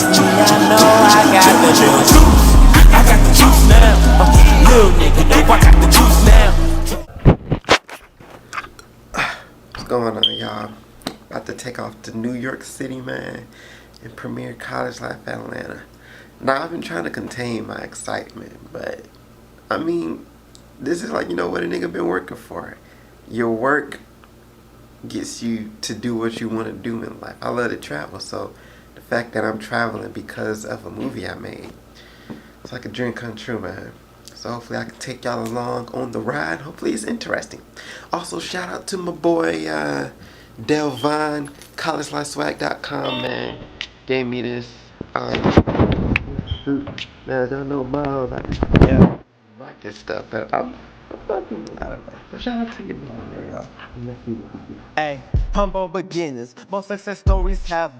I know I got the juice. I got the juice now. Little nigga know I got the juice now. What's going on, y'all? About to take off to New York City, man, and premiere College Life Atlanta. Now, I've been trying to contain my excitement, but, I mean, this is like, you know what a nigga been working for. Your work gets you to do what you want to do in life. I love to travel, so the fact that I'm traveling because of a movie I made, it's like a dream come true, man. So hopefully I can take y'all along on the ride. Hopefully it's interesting. Also, shout out to my boy Delvon, collegelifeswag.com, man. Gave me this suit. Man, I don't know Miles. I like this stuff, but I'm fucking out of it. So shout out to you, man, y'all. Let's see what we do. Hey, humble beginners, most success stories have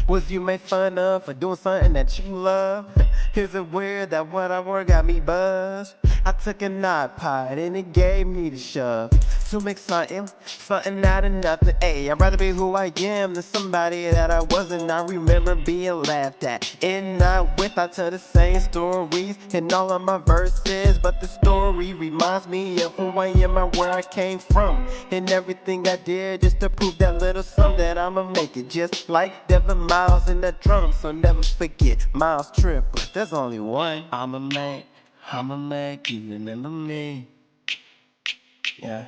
was you made fun of for doing something that you love. Is it weird that what I work got me buzzed? I took an iPod and it gave me the shove to make something out of nothing. Ayy, I'd rather be who I am than somebody that I wasn't. I remember being laughed at and not with. I tell the same stories in all of my verses, but the story reminds me of who I am and where I came from, and everything I did just to prove that little something that I'ma make it. Just like Devin Miles in that drum, so never forget Miles Trip, but there's only one. I'ma make you remember me. Yeah.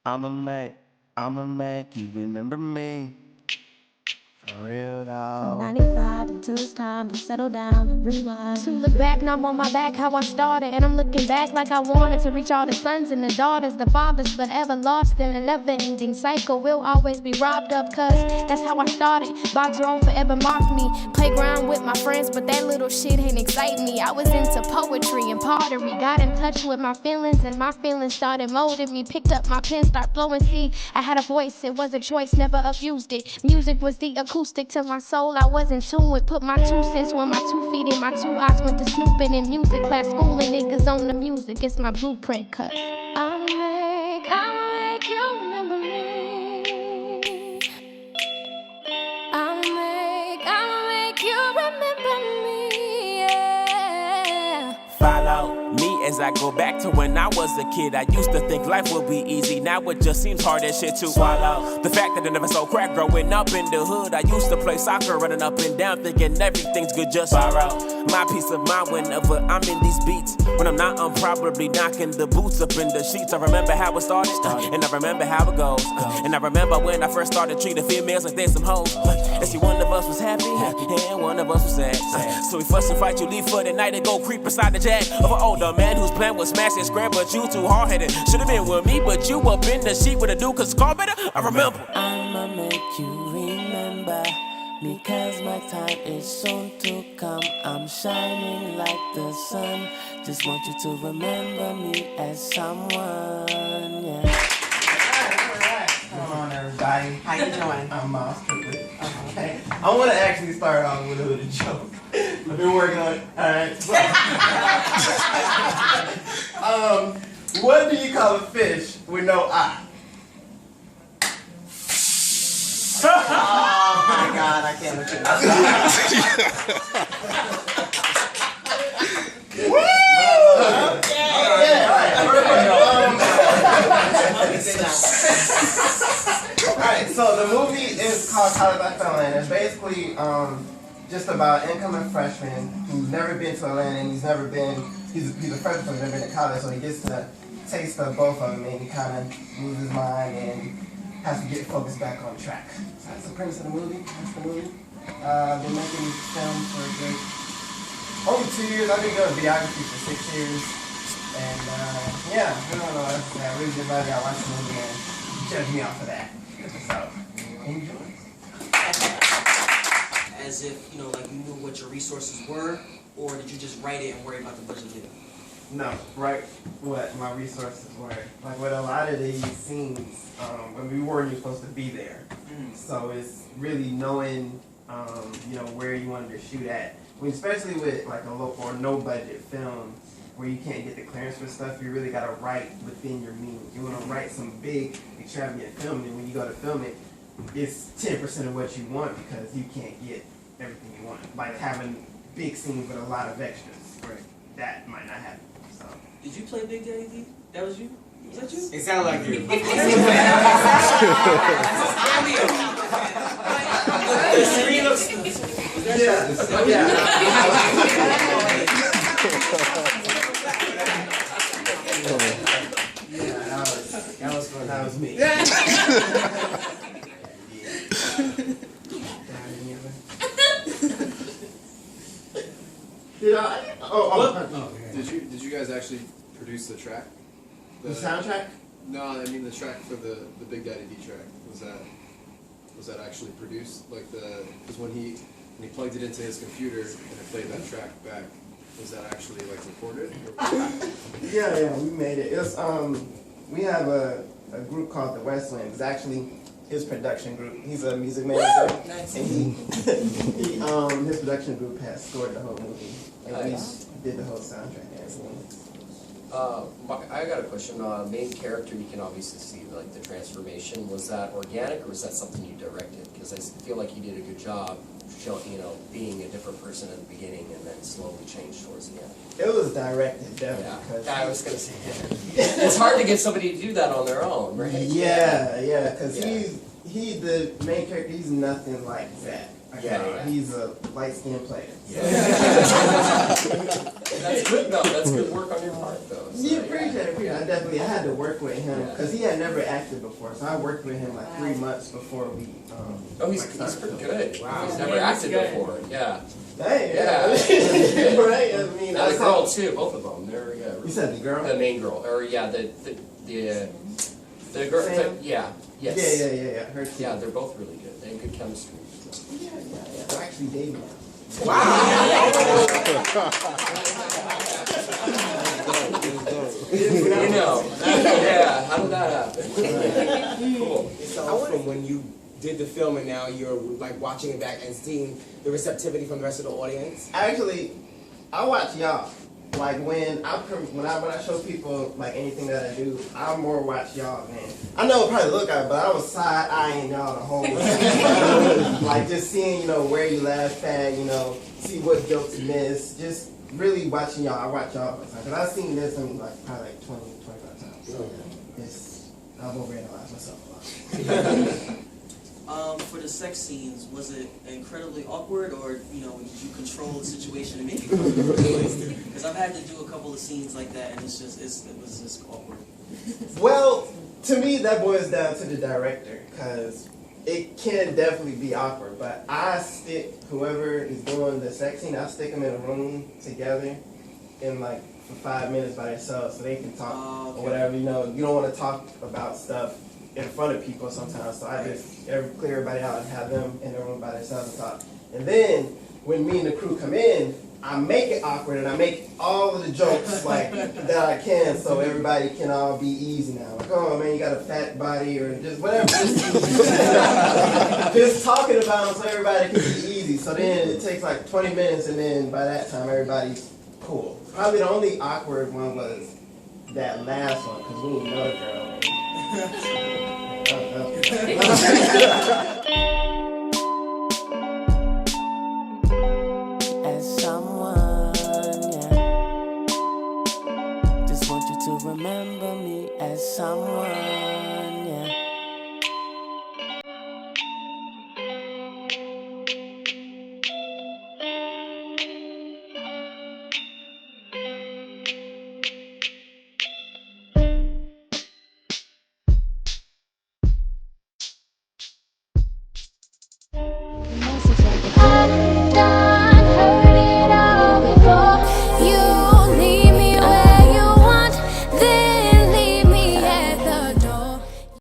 I'ma make you remember me. For real though. 95 until it's time to settle down, rewind. To look back, now I'm on my back, how I started. And I'm looking back like I wanted to reach all the sons and the daughters, the fathers forever lost in a never-ending cycle. We'll always be robbed of, cause that's how I started. Box Rome forever marked me. Playground with my friends, but that little shit ain't excite me. I was into poetry and pottery, got in touch with my feelings, and my feelings started molding me. Picked up my pen, start flowing, see, I had a voice, it was a choice, never abused it. Music was the acoustic to my soul, I was in tune with. Put my 2 cents when my 2 feet and my 2 eyes went to snooping in music class, schooling niggas on the music. It's my blueprint cut. I'll make you remember me. I'll make you remember me, yeah. Follow me as I go back to when I was a kid. I used to think life would be easy, now it just seems hard as shit to swallow. The fact that I never sold crack growing up in the hood. I used to play soccer, running up and down, thinking everything's good, just borrow my peace of mind whenever I'm in these beats. When I'm not, I'm probably knocking the boots up in the sheets. I remember how it started, and I remember how it goes. And I remember when I first started treating females like they some hoes. And see, one of us was happy, and one of us was sad. So we fuss and fight, you leave for the night and go creep beside the jack of an older man whose plan was smash and scram, but you too hard-headed. Should've been with me, but you up in the sheet with a dude, cause call better. I remember. I'ma make you remember me, cause my time is soon to come. I'm shining like the sun. Just want you to remember me as someone, yeah. Come on, everybody. How you doing? I'm Miles Triplett. Okay. I want to actually start off with a joke. I've been working on it. Alright. What do you call a fish with no eye? Oh my God, I can't look at Alright, so the movie is called College Life Atlanta. It's basically just about incoming freshman who's never been to Atlanta, and he's a freshman, so he's never been to college, so he gets to taste of both of them, and he kind of loses his mind and has to get focused back on track. So that's the premise of the movie. That's the movie. Been making films for a good only 2 years. I've been doing videography for 6 years. And yeah, I don't know. I really just glad y'all watch the movie and judge me off of that. So enjoy. As if, like you knew what your resources were, or did you just write it and worry about the budget later? No, right. What my resources were. Like with a lot of these scenes, when we weren't even supposed to be there. So it's really knowing, where you wanted to shoot at. Especially with like a low or no budget film where you can't get the clearance for stuff, you really gotta write within your means. You wanna write some big, extravagant film, and when you go to film it, it's 10% of what you want because you can't get everything you want. Like having big scenes with a lot of extras. Right. That might not happen. So. Did you play Big Daddy D? That was you? Was that you? It sounded like you. That was me. Did I? Did you guys actually produce the track? The soundtrack? No, I mean the track for the Big Daddy D track. Was that actually produced? Like because when he plugged it into his computer and it played that track back, was that actually like recorded? Yeah, we made it. It's we have a group called the West Wind. It's actually his production group. He's a music manager. Nice. And he his production group has scored the whole movie. And we did the whole soundtrack and everything. I got a question. Main character, you can obviously see like the transformation. Was that organic or was that something you directed? Because I feel like you did a good job showing, being a different person in the beginning and then slowly changed towards the end. It was directed, definitely. Yeah, I was gonna say it's hard to get somebody to do that on their own, right? Yeah, because Yeah. he's the main character. He's nothing like that. Yeah. He's a light-skinned player. Yeah. That's good. No, that's good work on your part, though. So, Yeah, appreciate it. I had to work with him Yeah. because he had never acted before, so I worked with him like 3 months before we. He's pretty good. Wow. He's never acted before. Yeah. Dang. Yeah. Right. I mean, And the girl too. Both of them. They're You said the girl. the main girl, or the girl. Sam? Yeah. Yes. Yeah. Her too. Yeah, they're both really good. They have good chemistry. Yeah. We're actually dating now. Yeah, how did that happen? Cool. So from when you did the film and now you're like watching it back and seeing the receptivity from the rest of the audience? Actually, I watch y'all. Like when I show people like anything that I do, I more watch y'all, man. I know it probably look like it, but I was side eyeing y'all the whole time. Like just seeing, where you laugh at, see what jokes you miss. Just really watching y'all. I watch y'all all the time. Cause I've seen this probably like 20, 25 times. So I've overanalyzed myself a lot. For the sex scenes, was it incredibly awkward, or did you control the situation and make it comfortable? Because I've had to do a couple of scenes like that, and it was just awkward. Well, to me, that boils down to the director, because it can definitely be awkward, but I stick whoever is doing the sex scene, I stick them in a room together in for 5 minutes by themselves so they can talk or whatever, you don't want to talk about stuff in front of people sometimes, so I just clear everybody out and have them in the room by themselves and talk. And then, when me and the crew come in, I make it awkward and I make all of the jokes that I can so everybody can all be easy now. Like, oh man, you got a fat body or just whatever. Just talking about them so everybody can be easy. So then it takes 20 minutes and then by that time everybody's cool. Probably the only awkward one was that last one because we didn't know the girl. As someone, yeah, just want you to remember me as someone.